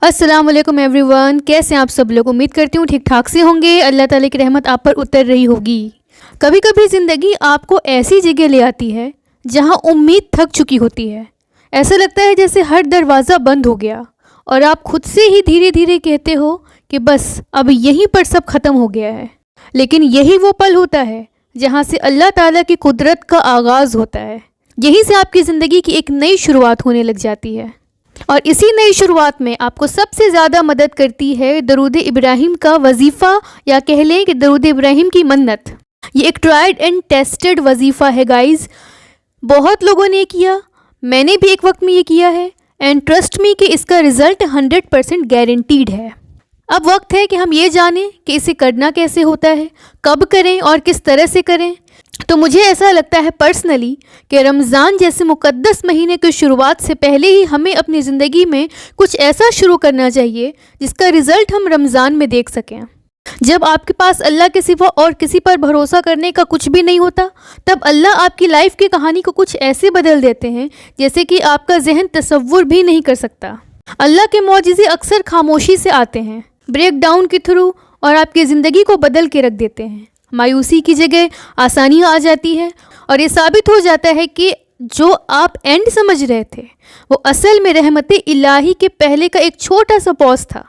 السلام علیکم every one, کیسے ہیں آپ سب لوگ؟ امید کرتی ہوں ٹھیک ٹھاک سے ہوں گے۔ اللہ تعالیٰ کی رحمت آپ پر اتر رہی ہوگی۔ کبھی کبھی زندگی آپ کو ایسی جگہ لے آتی ہے جہاں امید تھک چکی ہوتی ہے۔ ایسا لگتا ہے جیسے ہر دروازہ بند ہو گیا اور آپ خود سے ہی دھیرے دھیرے کہتے ہو کہ بس اب یہیں پر سب ختم ہو گیا ہے۔ لیکن یہی وہ پل ہوتا ہے جہاں سے اللہ تعالیٰ کی قدرت کا آغاز ہوتا ہے۔ یہیں سے آپ کی زندگی کی ایک نئی شروعات ہونے لگ جاتی ہے، اور اسی نئی شروعات میں آپ کو سب سے زیادہ مدد کرتی ہے درود ابراہیم کا وظیفہ، یا کہہ لیں کہ درود ابراہیم کی منت۔ یہ ایک ٹرائیڈ اینڈ ٹیسٹڈ وظیفہ ہے گائز، بہت لوگوں نے کیا، میں نے بھی ایک وقت میں یہ کیا ہے، اینڈ ٹرسٹ می کہ اس کا رزلٹ 100% گارنٹیڈ ہے۔ اب وقت ہے کہ ہم یہ جانیں کہ اسے کرنا کیسے ہوتا ہے، کب کریں اور کس طرح سے کریں۔ تو مجھے ایسا لگتا ہے پرسنلی کہ رمضان جیسے مقدس مہینے کی شروعات سے پہلے ہی ہمیں اپنی زندگی میں کچھ ایسا شروع کرنا چاہیے جس کا رزلٹ ہم رمضان میں دیکھ سکیں۔ جب آپ کے پاس اللہ کے سوا اور کسی پر بھروسہ کرنے کا کچھ بھی نہیں ہوتا، تب اللہ آپ کی لائف کی کہانی کو کچھ ایسے بدل دیتے ہیں جیسے کہ آپ کا ذہن تصور بھی نہیں کر سکتا۔ اللہ کے معجزے اکثر خاموشی سے آتے ہیں، بریک ڈاؤن کے تھرو، اور آپ کی زندگی کو بدل کے رکھ دیتے ہیں۔ مایوسی کی جگہ آسانیاں آ جاتی ہے، اور یہ ثابت ہو جاتا ہے کہ جو آپ اینڈ سمجھ رہے تھے وہ اصل میں رحمت الہی کے پہلے کا ایک چھوٹا سا پوز تھا۔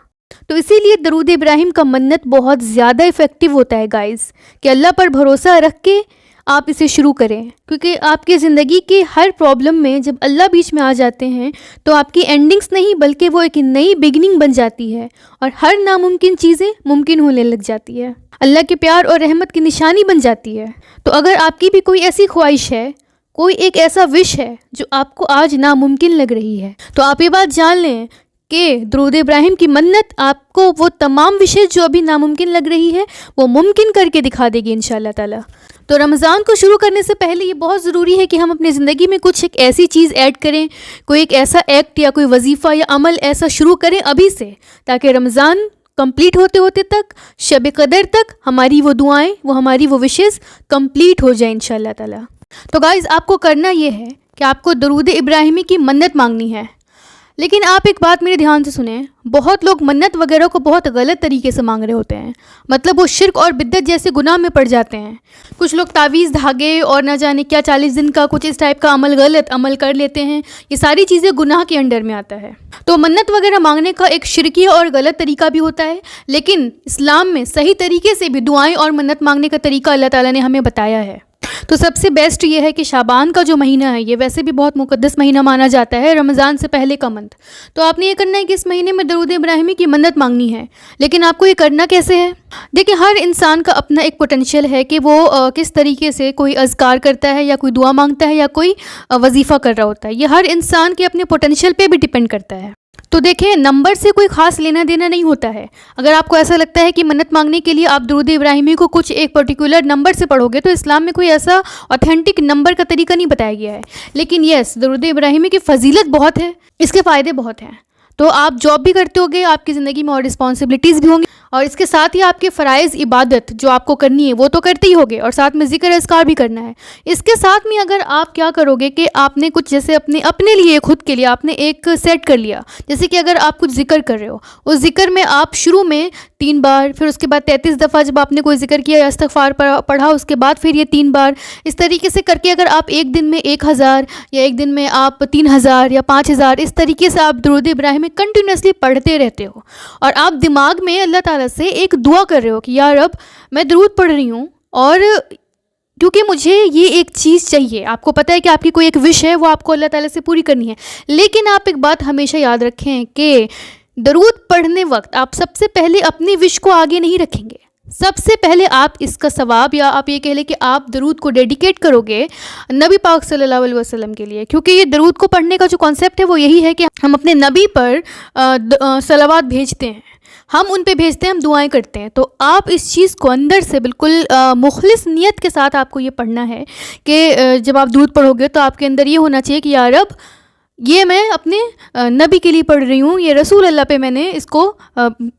تو اسی لیے درود ابراہیم کا منت بہت زیادہ افیکٹو ہوتا ہے گائز، کہ اللہ پر بھروسہ رکھ کے آپ اسے شروع کریں، کیونکہ آپ کی زندگی کے ہر پرابلم میں جب اللہ بیچ میں آ جاتے ہیں تو آپ کی اینڈنگز نہیں بلکہ وہ ایک نئی بگننگ بن جاتی ہے، اور ہر ناممکن چیزیں ممکن ہونے لگ جاتی ہے، اللہ کے پیار اور رحمت کی نشانی بن جاتی ہے۔ تو اگر آپ کی بھی کوئی ایسی خواہش ہے، کوئی ایک ایسا وش ہے جو آپ کو آج ناممکن لگ رہی ہے، تو آپ یہ بات جان لیں کہ درود ابراہیم کی منت آپ کو وہ تمام وشز جو ابھی ناممکن لگ رہی ہے وہ ممکن کر کے دکھا دے گی انشاءاللہ تعالیٰ۔ تو رمضان کو شروع کرنے سے پہلے یہ بہت ضروری ہے کہ ہم اپنی زندگی میں کچھ ایک ایسی چیز ایڈ کریں، کوئی ایک ایسا ایکٹ یا کوئی وظیفہ یا عمل ایسا شروع کریں ابھی سے، تاکہ رمضان کمپلیٹ ہوتے ہوتے تک، شب قدر تک، ہماری وہ دعائیں، ہماری وہ وشز کمپلیٹ ہو جائیں انشاءاللہ تعالیٰ۔ تو گائز آپ کو کرنا یہ ہے کہ آپ کو درود ابراہیمی کی منت مانگنی ہے، لیکن آپ ایک بات میرے دھیان سے سنیں، بہت لوگ منت وغیرہ کو بہت غلط طریقے سے مانگ رہے ہوتے ہیں، مطلب وہ شرک اور بدعت جیسے گناہ میں پڑ جاتے ہیں۔ کچھ لوگ تعویذ دھاگے اور نہ جانے کیا 40 دن کا کچھ اس ٹائپ کا غلط عمل کر لیتے ہیں، یہ ساری چیزیں گناہ کے انڈر میں آتا ہے۔ تو منت وغیرہ مانگنے کا ایک شرکی اور غلط طریقہ بھی ہوتا ہے، لیکن اسلام میں صحیح طریقے سے بھی دعائیں اور منت مانگنے کا طریقہ اللہ تعالیٰ نے ہمیں بتایا ہے۔ تو سب سے بیسٹ یہ ہے کہ شعبان کا جو مہینہ ہے یہ ویسے بھی بہت مقدس مہینہ مانا جاتا ہے، رمضان سے پہلے کا منتھ۔ تو آپ نے یہ کرنا ہے کہ اس مہینے میں درود ابراہیمی کی منت مانگنی ہے، لیکن آپ کو یہ کرنا کیسے ہے؟ دیکھیں، ہر انسان کا اپنا ایک پوٹینشیل ہے کہ وہ کس طریقے سے کوئی اذکار کرتا ہے، یا کوئی دعا مانگتا ہے، یا کوئی وظیفہ کر رہا ہوتا ہے۔ یہ ہر انسان کے اپنے پوٹینشیل پہ بھی ڈیپینڈ کرتا ہے۔ تو دیکھیں، نمبر سے کوئی خاص لینا دینا نہیں ہوتا ہے۔ اگر آپ کو ایسا لگتا ہے کہ منت مانگنے کے لیے آپ درود ابراہیمی کو کچھ ایک پرٹیکولر نمبر سے پڑھو گے، تو اسلام میں کوئی ایسا اوتھینٹک نمبر کا طریقہ نہیں بتایا گیا ہے، لیکن یس، درود ابراہیمی کی فضیلت بہت ہے، اس کے فائدے بہت ہیں۔ تو آپ جاب بھی کرتے ہوگے، آپ کی زندگی میں اور رسپانسبلٹیز بھی ہوں گی، اور اس کے ساتھ ہی آپ کے فرائض عبادت جو آپ کو کرنی ہے وہ تو کرتے ہی ہوگے، اور ساتھ میں ذکر اذکار بھی کرنا ہے۔ اس کے ساتھ میں اگر آپ کیا کرو گے کہ آپ نے کچھ جیسے اپنے لیے، خود کے لیے آپ نے ایک سیٹ کر لیا، جیسے کہ اگر آپ کچھ ذکر کر رہے ہو، اس ذکر میں آپ شروع میں 3 بار، پھر اس کے بعد 33 دفعہ جب آپ نے کوئی ذکر کیا یا استغفار پڑھا، اس کے بعد پھر یہ 3 بار، اس طریقے سے کر کے اگر آپ ایک دن میں 1000، یا ایک دن میں آپ 3000 یا 5000، اس طریقے سے آپ درود ابراہیم کنٹینیوسلی پڑھتے رہتے ہو، اور آپ دماغ میں اللہ تعالیٰ سے ایک دعا کر رہے ہو کہ یا رب، میں درود پڑھ رہی ہوں، اور کیونکہ مجھے یہ ایک چیز چاہیے۔ آپ کو پتہ ہے کہ آپ کی کوئی ایک وش ہے، وہ آپ کو اللہ تعالیٰ سے پوری کرنی ہے، لیکن آپ ایک بات ہمیشہ یاد رکھیں کہ درود پڑھنے وقت آپ سب سے پہلے اپنی وش کو آگے نہیں رکھیں گے۔ سب سے پہلے آپ اس کا ثواب، یا آپ یہ کہہ لیں کہ آپ درود کو ڈیڈیکیٹ کرو گے نبی پاک صلی اللہ علیہ وسلم کے لیے، کیونکہ یہ درود کو پڑھنے کا جو کانسیپٹ ہے وہ یہی ہے کہ ہم اپنے نبی پر صلوات بھیجتے ہیں، ہم ان پہ بھیجتے ہیں، ہم دعائیں کرتے ہیں۔ تو آپ اس چیز کو اندر سے بالکل مخلص نیت کے ساتھ آپ کو یہ پڑھنا ہے کہ جب آپ درود پڑھو گے تو آپ کے اندر یہ ہونا چاہیے کہ یا رب، یہ میں اپنے نبی کے لیے پڑھ رہی ہوں, یہ رسول اللہ پہ میں نے اس کو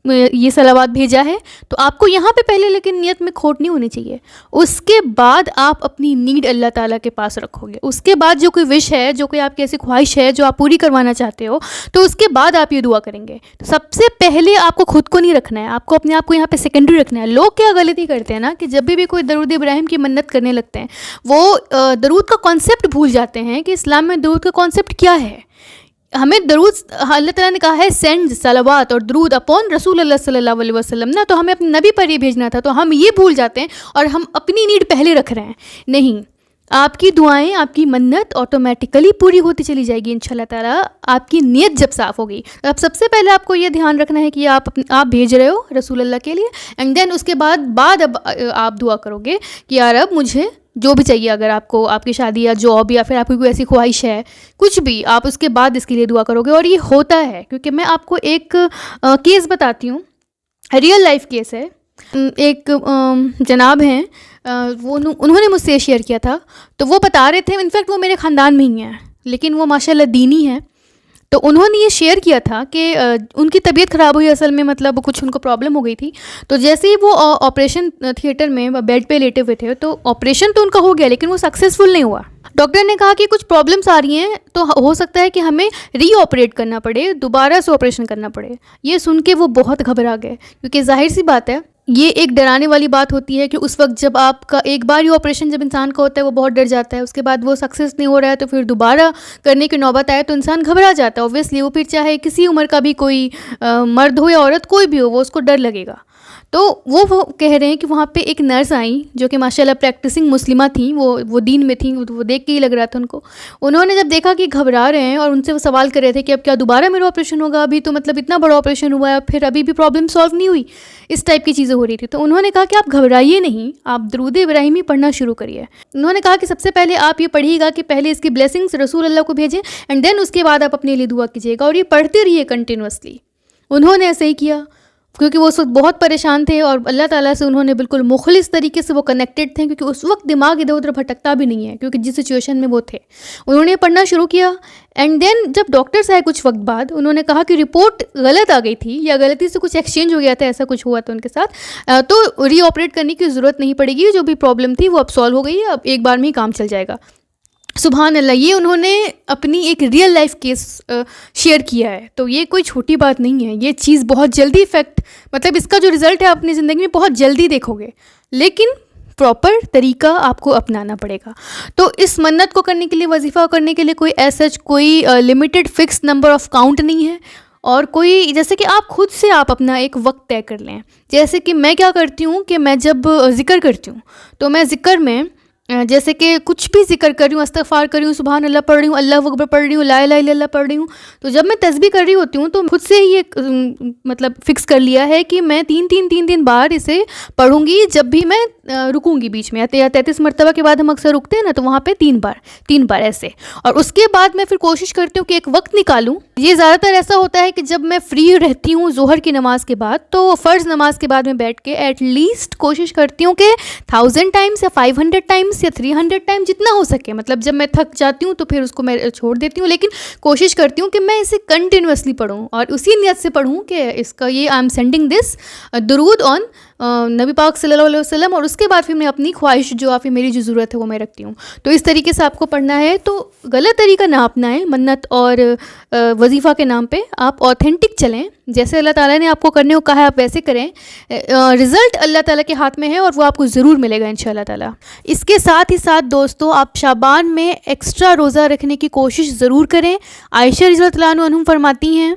یہ صلوات بھیجا ہے. تو آپ کو یہاں پہ پہلے لیکن نیت میں کھوٹ نہیں ہونی چاہیے. اس کے بعد آپ اپنی نیڈ اللہ تعالیٰ کے پاس رکھو گے. اس کے بعد جو کوئی وش ہے, جو کوئی آپ کی ایسی خواہش ہے جو آپ پوری کروانا چاہتے ہو, تو اس کے بعد آپ یہ دعا کریں گے. تو سب سے پہلے آپ کو خود کو نہیں رکھنا ہے, آپ کو اپنے آپ کو یہاں پہ سیکنڈری رکھنا ہے. لوگ کیا غلطی کرتے ہیں نا کہ جب بھی کوئی درود ابراہیم کی منت کرنے لگتے ہیں, وہ درود کا کانسیپٹ بھول جاتے ہیں کہ اسلام میں درود کا کانسیپٹ کیا ہے. ہمیں درود, اللہ تعالیٰ نے کہا ہے سینڈ صلوات اور درود اپون رسول اللہ صلی اللہ علیہ وسلم نا, تو ہمیں اپنے نبی پر یہ بھیجنا تھا. تو ہم یہ بھول جاتے ہیں اور ہم اپنی نیڈ پہلے رکھ رہے ہیں. نہیں, آپ کی دعائیں, آپ کی منت آٹومیٹیکلی پوری ہوتی چلی جائے گی انشاءاللہ تعالیٰ, آپ کی نیت جب صاف ہو گئی. اب سب سے پہلے آپ کو یہ دھیان رکھنا ہے کہ آپ بھیج رہے ہو رسول اللہ کے لیے, اینڈ دین اس کے بعد اب آپ دعا کرو گے کہ یا رب مجھے جو بھی چاہیے, اگر آپ کو آپ کی شادی یا جاب یا پھر آپ کی کوئی ایسی خواہش ہے, کچھ بھی, آپ اس کے بعد اس کے لیے دعا کرو گے. اور یہ ہوتا ہے کیونکہ میں آپ کو ایک کیس بتاتی ہوں, ریئل لائف کیس ہے. ایک جناب ہیں, انہوں نے مجھ سے شیئر کیا تھا. تو وہ بتا رہے تھے, انفیکٹ وہ میرے خاندان میں ہی ہیں لیکن وہ ماشاءاللہ دینی ہیں. تو انہوں نے یہ شیئر کیا تھا کہ ان کی طبیعت خراب ہوئی, اصل میں مطلب کچھ ان کو پرابلم ہو گئی تھی. تو جیسے ہی وہ آپریشن تھیٹر میں بیڈ پہ لیٹے ہوئے تھے, تو آپریشن تو ان کا ہو گیا لیکن وہ سکسیزفل نہیں ہوا. ڈاکٹر نے کہا کہ کچھ پرابلمس آ رہی ہیں, تو ہو سکتا ہے کہ ہمیں ری آپریٹ کرنا پڑے, دوبارہ سے آپریشن کرنا پڑے. یہ سن کے وہ بہت گھبرا گئے, کیونکہ ظاہر سی بات ہے یہ ایک ڈرانے والی بات ہوتی ہے کہ اس وقت جب آپ کا ایک بار یہ آپریشن جب انسان کا ہوتا ہے وہ بہت ڈر جاتا ہے, اس کے بعد وہ سکسیس نہیں ہو رہا ہے تو پھر دوبارہ کرنے کی نوبت آئے تو انسان گھبرا جاتا ہے. اوبویسلی وہ پھر چاہے کسی عمر کا بھی کوئی مرد ہو یا عورت کوئی بھی ہو, وہ اس کو ڈر لگے گا. تو وہ کہہ رہے ہیں کہ وہاں پہ ایک نرس آئیں جو کہ ماشاءاللہ پریکٹسنگ مسلمہ تھیں, وہ دین میں تھیں, وہ دیکھ کے ہی لگ رہا تھا ان کو. انہوں نے جب دیکھا کہ گھبرا رہے ہیں اور ان سے وہ سوال کر رہے تھے کہ اب کیا دوبارہ میرا آپریشن ہوگا, ابھی تو مطلب اتنا بڑا آپریشن ہوا ہے پھر ابھی بھی پرابلم سالو نہیں ہوئی, اس ٹائپ کی چیزیں ہو رہی تھی. تو انہوں نے کہا کہ آپ گھبرائیے نہیں, آپ درود ابراہیمی پڑھنا شروع کریے. انہوں نے کہا کہ سب سے پہلے آپ یہ پڑھیے گا کہ پہلے اس کی بلیسنگس رسول اللہ کو بھیجیں, اینڈ دین اس کے بعد آپ اپنے لیے دعا کیجیے گا, اور یہ پڑھتے رہیے کنٹینیوسلی. انہوں نے ایسے ہی کیا کیونکہ وہ اس وقت بہت پریشان تھے, اور اللہ تعالیٰ سے انہوں نے بالکل مخلص طریقے سے وہ کنیکٹڈ تھے, کیونکہ اس وقت دماغ ادھر ادھر بھٹکتا بھی نہیں ہے کیونکہ جس سچویشن میں وہ تھے. انہوں نے پڑھنا شروع کیا, اینڈ دین جب ڈاکٹرس آئے کچھ وقت بعد, انہوں نے کہا کہ رپورٹ غلط آ گئی تھی یا غلطی سے کچھ ایکسچینج ہو گیا تھا, ایسا کچھ ہوا تھا ان کے ساتھ, تو ری آپریٹ کرنے کی ضرورت نہیں پڑے گی, جو بھی پرابلم تھی وہ اب سالو ہو گئی ہے, اب ایک بار میں ہی کام چل جائے گا. سبحان اللہ, یہ انہوں نے اپنی ایک ریئل لائف کیس شیئر کیا ہے. تو یہ کوئی چھوٹی بات نہیں ہے, یہ چیز بہت جلدی افیکٹ, مطلب اس کا جو رزلٹ ہے آپ اپنی زندگی میں بہت جلدی دیکھو گے, لیکن پراپر طریقہ آپ کو اپنانا پڑے گا. تو اس منت کو کرنے کے لیے, وظیفہ کرنے کے لیے کوئی ایسا کوئی limited fix number of count نہیں ہے, اور کوئی جیسے کہ آپ خود سے آپ اپنا ایک وقت طے کر لیں. جیسے کہ میں کیا کرتی ہوں کہ میں جب ذکر کرتی ہوں تو میں ذکر میں جیسے کہ کچھ بھی ذکر کر رہی ہوں, استغفار کر رہی ہوں, سبحان اللہ پڑھ رہی ہوں, اللہ اکبر پڑھ رہی ہوں, لا الہ الا اللہ پڑھ رہی ہوں, تو جب میں تسبیح کر رہی ہوتی ہوں تو خود سے ہی ایک مطلب فکس کر لیا ہے کہ میں تین بار اسے پڑھوں گی جب بھی میں رکوں گی بیچ میں. 33 مرتبہ کے بعد ہم اکثر رکتے ہیں نا, تو وہاں پہ 3 بار ایسے. اور اس کے بعد میں پھر کوشش کرتی ہوں کہ ایک وقت نکالوں. یہ زیادہ تر ایسا ہوتا ہے کہ جب میں فری رہتی ہوں ظہر کی نماز کے بعد, تو فرض نماز کے بعد میں بیٹھ کے ایٹ لیسٹ کوشش کرتی ہوں کہ 1000 ٹائمس یا 500 ٹائمس یا 300 ٹائم جتنا ہو سکے, مطلب جب میں تھک جاتی ہوں تو پھر اس کو میں چھوڑ دیتی ہوں, لیکن کوشش کرتی ہوں کہ میں اسے کنٹینیوسلی پڑھوں اور اسی نیت سے پڑھوں کہ اس کا یہ آئی ایم سینڈنگ دس درود آن نبی پاک صلی اللہ علیہ وسلم, اور اس کے بعد پھر میں اپنی خواہش جو آپ میری جو ضرورت ہے وہ میں رکھتی ہوں. تو اس طریقے سے آپ کو پڑھنا ہے. تو غلط طریقہ نہ اپنائیں منت اور وظیفہ کے نام پہ, آپ آتھینٹک چلیں, جیسے اللہ تعالیٰ نے آپ کو کرنے کو کہا ہے آپ ویسے کریں. رزلٹ اللہ تعالیٰ کے ہاتھ میں ہے اور وہ آپ کو ضرور ملے گا انشاءاللہ تعالیٰ. اس کے ساتھ ہی ساتھ دوستو, آپ شعبان میں ایکسٹرا روزہ رکھنے کی کوشش ضرور کریں. عائشہ رضی اللہ عنہ فرماتی ہیں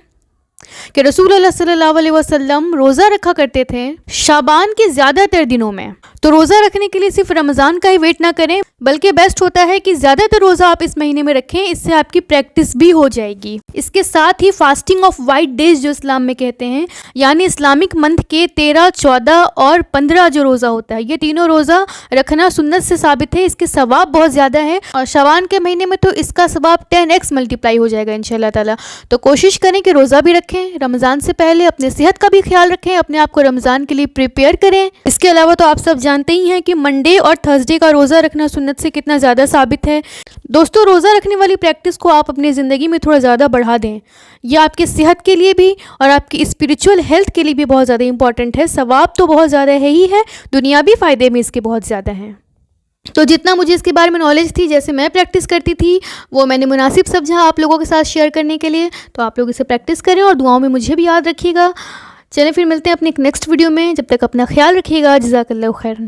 کہ رسول اللہ صلی اللہ علیہ وسلم روزہ رکھا کرتے تھے شعبان کے زیادہ تر دنوں میں. تو روزہ رکھنے کے لیے صرف رمضان کا ہی ویٹ نہ کریں, بلکہ بیسٹ ہوتا ہے کہ زیادہ تر روزہ آپ اس مہینے میں رکھیں, اس سے آپ کی پریکٹس بھی ہو جائے گی. اس کے ساتھ ہی فاسٹنگ آف وائٹ ڈیز جو اسلام میں کہتے ہیں, یعنی اسلامک منتھ کے 13, 14 اور 15 جو روزہ ہوتا ہے, یہ تینوں روزہ رکھنا سنت سے ثابت ہے. اس کے ثواب بہت زیادہ ہے, اور شعبان کے مہینے میں تو اس کا ثواب 10x ملٹیپلائی ہو جائے گا انشاءاللہ تعالیٰ. تو کوشش کریں کہ روزہ بھی رکھیں, رمضان سے پہلے اپنے صحت کا بھی خیال رکھیں, اپنے آپ کو رمضان کے لیے پریپیئر کریں. اس کے علاوہ تو آپ سب جانتے ہی ہیں کہ منڈے اور تھرسڈے کا روزہ رکھنا سنت صنعت سے کتنا زیادہ ثابت ہے۔ دوستو، روزہ رکھنے والی پریکٹس کو آپ اپنی زندگی میں تھوڑا زیادہ بڑھا دیں۔ یہ آپ کے صحت کے لیے بھی اور آپ کی اسپریچول ہیلتھ کے لیے بھی بہت زیادہ امپورٹنٹ ہے۔ ثواب تو بہت زیادہ ہے ہی ہے، دنیاوی فائدے میں اس کے بہت زیادہ ہیں۔ تو جتنا مجھے اس کے بارے میں نالج تھی، جیسے میں پریکٹس کرتی تھی، وہ میں نے مناسب سمجھا آپ لوگوں کے ساتھ شیئر کرنے کے لیے۔ تو آپ لوگ اسے پریکٹس کریں اور دعاؤں میں مجھے بھی یاد رکھیے گا۔ چلیں پھر ملتے ہیں اپنے ایک نیکسٹ ویڈیو میں، جب تک اپنا خیال رکھیے گا۔ جزاک اللہ خیرن۔